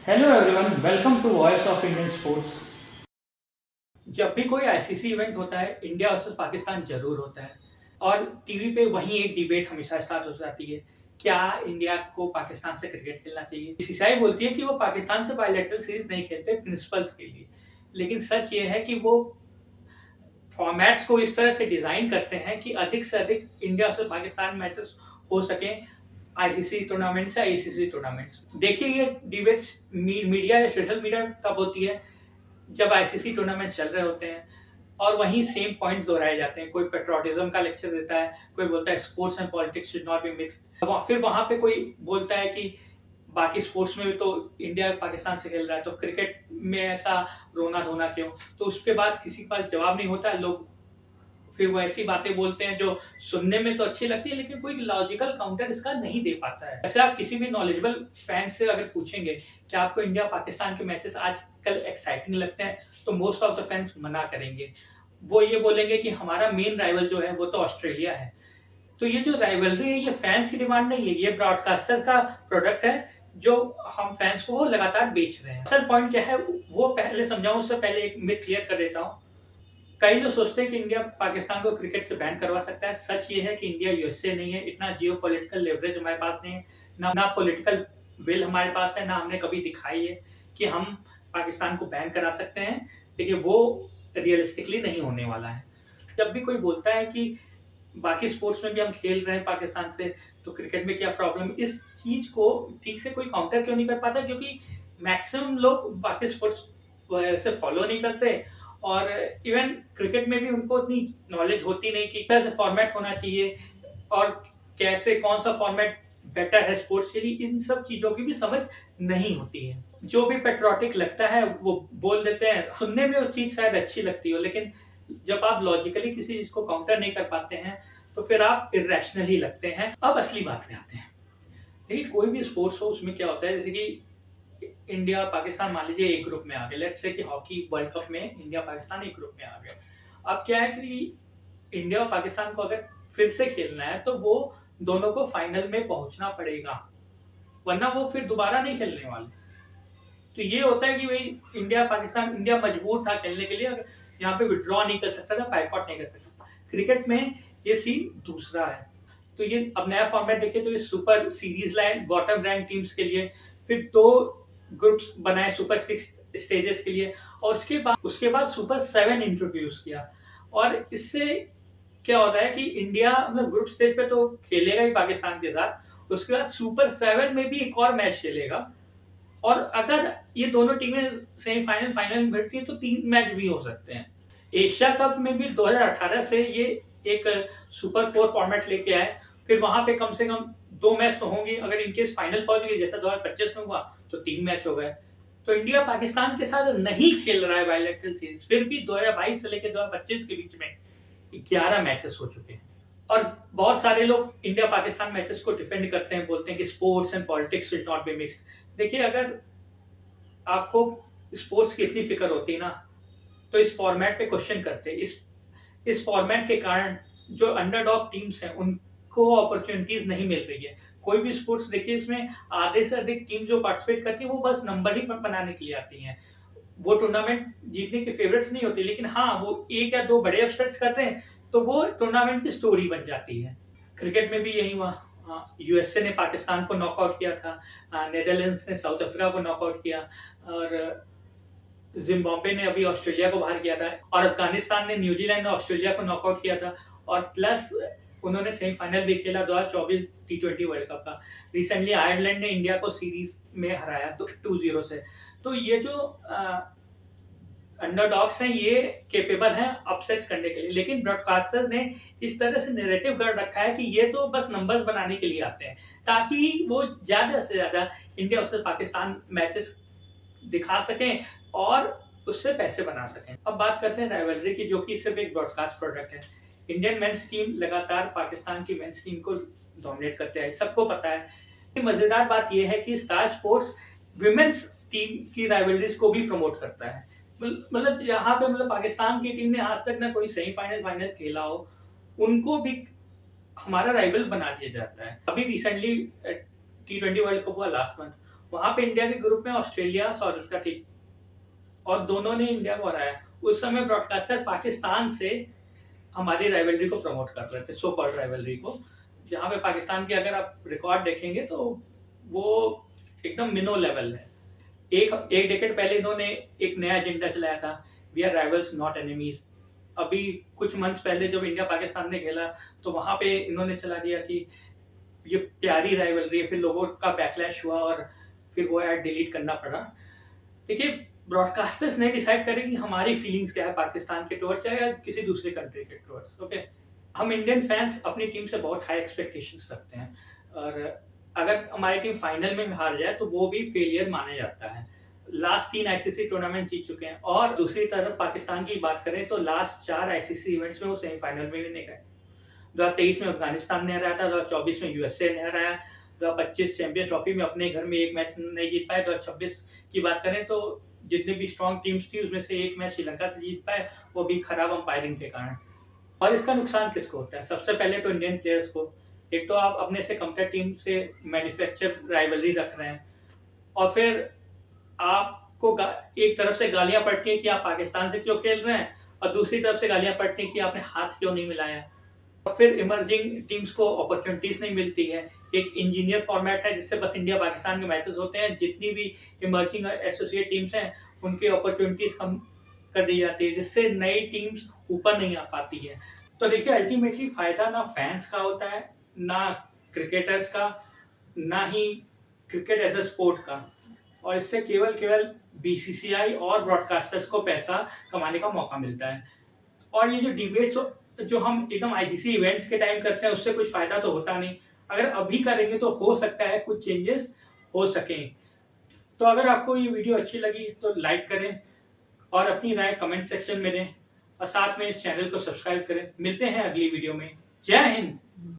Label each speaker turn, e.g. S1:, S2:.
S1: Hello everyone, welcome to voice of Indian sports.
S2: जब भी कोई आईसीसी इवेंट होता है, इंडिया वर्सेस पाकिस्तान ज़रूर होता है और टीवी पे वहीं एक डिबेट हमेशा स्टार्ट हो जाती है, क्या इंडिया को पाकिस्तान से क्रिकेट खेलना चाहिए? बीसीसीआई बोलती है कि वो पाकिस्तान से बायलैटरल सीरीज़ नहीं खेलते प्रिंसिपल्स के लिए। लेकिन सच ये है कि वो फॉर्मेट्स को इस तरह से डिज़ाइन करते हैं कि अधिक से अधिक इंडिया वर्सेस पाकिस्तान मैचेस हो सकें आईसीसी टूर्नामेंट से आईसीसी टूर्नामेंट्स। देखिए ये डिबेट्स मीडिया या सोशल मीडिया तब होती है जब आईसीसी टूर्नामेंट चल रहे होते हैं और वहीं सेम पॉइंट्स दोहराए जाते हैं। कोई पेट्रोटिज्म का लेक्चर देता है, कोई बोलता है sports and politics should not be mixed. फिर वहां पे कोई बोलता है कि बाकी स्पोर्ट्स में भी तो इंडिया पाकिस्तान से खेल रहा है, तो क्रिकेट में ऐसा रोना धोना क्यों? तो उसके बाद किसी के पास जवाब नहीं होता, लोग फिर वो ऐसी बातें बोलते हैं जो सुनने में तो अच्छी लगती है लेकिन कोई लॉजिकल काउंटर इसका नहीं दे पाता है। ऐसे आप किसी भी नॉलेजेबल फैन से अगर पूछेंगे कि आपको इंडिया पाकिस्तान के मैचेस आजकल एक्साइटिंग लगते हैं, तो मोस्ट ऑफ द फैंस मना करेंगे। वो ये बोलेंगे कि हमारा मेन राइवल जो है वो तो ऑस्ट्रेलिया है। तो ये जो राइवलरी है ये फैंस की डिमांड नहीं है, ये ब्रॉडकास्टर का प्रोडक्ट है जो हम फैंस को वो लगातार बेच रहे हैं। असल पॉइंट क्या है वो पहले समझाऊं, उससे पहले एक मिथ क्लियर कर देता हूँ। कई लोग सोचते हैं कि इंडिया पाकिस्तान को क्रिकेट से बैन करवा सकता है। सच ये है कि इंडिया यूएसए नहीं है, इतना जियोपॉलिटिकल लेवरेज हमारे पास नहीं है, ना पॉलिटिकल विल हमारे पास है, ना हमने कभी दिखाई है कि हम पाकिस्तान को बैन करा सकते हैं। देखिए वो रियलिस्टिकली नहीं होने वाला है। जब भी कोई बोलता है कि बाकी स्पोर्ट्स में भी हम खेल रहे हैं पाकिस्तान से, तो क्रिकेट में क्या प्रॉब्लम? इस चीज को ठीक से कोई काउंटर क्यों नहीं कर पाता? क्योंकि मैक्सिमम लोग बाकी स्पोर्ट्स से फॉलो नहीं करते और इवन क्रिकेट में भी उनको उतनी नॉलेज होती नहीं कि कैसे फॉर्मेट होना चाहिए और कैसे कौन सा फॉर्मेट बेटर है स्पोर्ट्स के लिए। इन सब चीजों की भी समझ नहीं होती है। जो भी पेट्रोटिक लगता है वो बोल देते हैं, सुनने में वो चीज शायद अच्छी लगती हो, लेकिन जब आप लॉजिकली किसी चीज को काउंटर नहीं कर पाते हैं तो फिर आप इरेशनल ही लगते हैं। अब असली बात पे आते हैं। देखिए कोई भी स्पोर्ट्स हो उसमें क्या होता है, जैसे कि इंडिया पाकिस्तान मान लीजिए एक ग्रुप में आ गए, लेट्स से कि हॉकी वर्ल्ड कप में इंडिया पाकिस्तान एक ग्रुप में आ गए। अब क्या है कि इंडिया और पाकिस्तान को अगर फिर से खेलना है तो वो दोनों को फाइनल में पहुंचना पड़ेगा, वरना वो फिर दोबारा नहीं खेलने वाले। तो ये होता है कि भाई इंडिया पाकिस्तान, इंडिया मजबूर था खेलने के लिए, अगर यहाँ पे विड्रॉ नहीं कर सकता था, बाइकआउट नहीं कर सकता था। क्रिकेट में ये सीन दूसरा है। तो ये अब नया फॉर्मेट देखिए, तो ये super series line bottom rank teams के लिए, फिर दो ग्रुप्स बनाए सुपर सिक्स स्टेजेस के लिए, और उसके बाद सुपर सेवन इंट्रोड्यूस किया। और इससे क्या होता है कि इंडिया मतलब ग्रुप स्टेज पे तो खेलेगा ही पाकिस्तान के साथ, उसके बाद सुपर सेवन में भी एक और मैच खेलेगा। और अगर ये दोनों टीमें सेमीफाइनल फाइनल में भिड़ती है तो 3 मैच भी हो सकते हैं। एशिया कप में भी 2018 से ये एक सुपर 4 फॉर्मेट लेके आए, फिर वहां पे कम से कम 2 मैच तो होंगे। अगर इनकेस फाइनल पहुंच गए जैसा 2025 में हुआ तो 3 मैच हो गए। तो इंडिया पाकिस्तान के साथ नहीं खेल रहा है बायलैटरल सीरीज, फिर भी 2022 से लेकर 2025 के बीच में 11 मैचेस हो चुके हैं। और बहुत सारे लोग इंडिया पाकिस्तान मैचेस को डिफेंड करते हैं, बोलते हैं कि sports and politics should not be mixed. देखिए अगर आपको स्पोर्ट्स की इतनी फिक्र होती ना, तो इस फॉर्मेट पे क्वेश्चन करते। इस फॉर्मेट के कारण जो अंडरडॉग टीम्स हैं उनको अपॉर्चुनिटीज नहीं मिल रही है। कोई भी स्पोर्ट्स देखिए, इसमें आधे से अधिक टीम जो पार्टिसिपेट करती है वो बस नंबर ही बनाने के लिए आती हैं। वो टूर्नामेंट जीतने के फेवरेट्स नहीं होते, लेकिन हाँ वो एक या दो बड़े अपसेट्स करते हैं तो वो टूर्नामेंट की स्टोरी बन जाती है। क्रिकेट में भी यही हुआ। यूएसए ने पाकिस्तान को नॉकआउट किया था, नेदरलैंड्स ने साउथ अफ्रीका को नॉकआउट किया, और जिम्बाब्वे ने अभी ऑस्ट्रेलिया को बाहर किया था, और अफगानिस्तान ने न्यूजीलैंड और ऑस्ट्रेलिया को नॉकआउट किया था। और प्लस उन्होंने सेमीफाइनल भी खेला 2024 टी20 वर्ल्ड कप का। रिसेंटली आयरलैंड ने इंडिया को सीरीज में हराया तो 2-0 से। तो ये जो अंडरडॉग्स हैं ये केपेबल हैं अपसेट्स करने के लिए, लेकिन ब्रॉडकास्टर ने इस तरह से नैरेटिव कर रखा है कि ये तो बस नंबर्स बनाने के लिए आते हैं, ताकि वो ज्यादा से ज्यादा इंडिया वर्सेस पाकिस्तान मैचेस दिखा सकें और उससे पैसे बना सकें। अब बात करते हैं राइवलरी की, जो कि सिर्फ एक ब्रॉडकास्ट प्रोडक्ट है। इंडियन मेंस टीम लगातार पाकिस्तान की मेंस टीम को डोमिनेट करते हैं, सबको पता है। मजेदार बात यह है कि स्टार स्पोर्ट्स विमेंस टीम की राइवलरीज को भी प्रमोट करता है। मतलब यहाँ पे मतलब पाकिस्तान की टीम ने आज तक ना कोई सेमीफाइनल फाइनल खेला हो, उनको भी हमारा राइवल बना दिया जाता है। अभी रिसेंटली टी20 वर्ल्ड कप हुआ लास्ट मंथ, वहाँ पे इंडिया के ग्रुप में ऑस्ट्रेलिया और उसका थी और दोनों ने इंडिया को हराया। उस समय ब्रॉडकास्टर पाकिस्तान से हमारी राइवलरी को प्रमोट कर रहे थे, सो कॉल्ड राइवलरी को, जहाँ पे पाकिस्तान की अगर आप रिकॉर्ड देखेंगे तो वो एकदम मिनो लेवल है। एक एक डेकेड पहले इन्होंने एक नया एजेंडा चलाया था, we are rivals not enemies. अभी कुछ मंथ्स पहले जब इंडिया पाकिस्तान ने खेला तो वहाँ पे इन्होंने चला दिया कि ये प्यारी राइवलरी है, फिर लोगों का बैकलैश हुआ और फिर वो ऐड डिलीट करना पड़ा। देखिए, ब्रॉडकास्टर्स नहीं डिसाइड करें कि हमारी फीलिंग्स क्या है पाकिस्तान के टुवर्ड्स या किसी दूसरे कंट्री के टुवर्ड्स। ओके, हम इंडियन फैंस अपनी टीम से बहुत हाई एक्सपेक्टेशंस रखते हैं और अगर हमारी टीम फाइनल में हार जाए तो वो भी फेलियर माना जाता है। लास्ट 3 आईसीसी टूर्नामेंट जीत चुके हैं और दूसरी तरफ पाकिस्तान की बात करें तो लास्ट 4 आईसीसी इवेंट्स में वो सेमीफाइनल में भी नहीं गए। 2023 में अफगानिस्तान ने हराया था, 2024 में यूएसए ने हराया, 2025 चैंपियंस ट्रॉफी में अपने घर में एक मैच नहीं जीत पाए। 2026 की बात करें तो जितनी भी स्ट्रॉन्ग टीम्स थी उसमें से एक मैच श्रीलंका से जीत पाए, वो भी खराब अंपायरिंग के कारण। और इसका नुकसान किसको होता है? सबसे पहले तो इंडियन प्लेयर्स को। एक तो आप अपने से कमतर टीम से मैन्युफैक्चर राइवलरी रख रहे हैं और फिर आपको एक तरफ से गालियां पड़ती हैं कि आप पाकिस्तान से क्यों खेल रहे हैं और दूसरी तरफ से गालियां पड़ती हैं कि आपने हाथ क्यों नहीं मिलाया। और फिर इमर्जिंग टीम्स को अपॉर्चुनिटीज नहीं मिलती है। एक इंजीनियर फॉर्मेट है जिससे बस इंडिया पाकिस्तान के मैचेस होते हैं, जितनी भी इमर्जिंग एसोसिएट टीम्स हैं उनकी अपॉर्चुनिटीज कम कर दी जाती है, जिससे नई टीम्स ऊपर नहीं आ पाती है। तो देखिए, अल्टीमेटली फायदा ना फैंस का होता है, ना क्रिकेटर्स का, ना ही क्रिकेट एज अ स्पोर्ट का, और इससे केवल केवल बीसीसीआई और ब्रॉडकास्टर्स को पैसा कमाने का मौका मिलता है। और ये जो डिबेट्स जो हम एकदम आईसीसी इवेंट्स के टाइम करते हैं उससे कुछ फायदा तो होता नहीं। अगर अभी करेंगे तो हो सकता है कुछ चेंजेस हो सकें। तो अगर आपको ये वीडियो अच्छी लगी तो लाइक करें और अपनी राय कमेंट सेक्शन में दें और साथ में इस चैनल को सब्सक्राइब करें। मिलते हैं अगली वीडियो में। जय हिंद।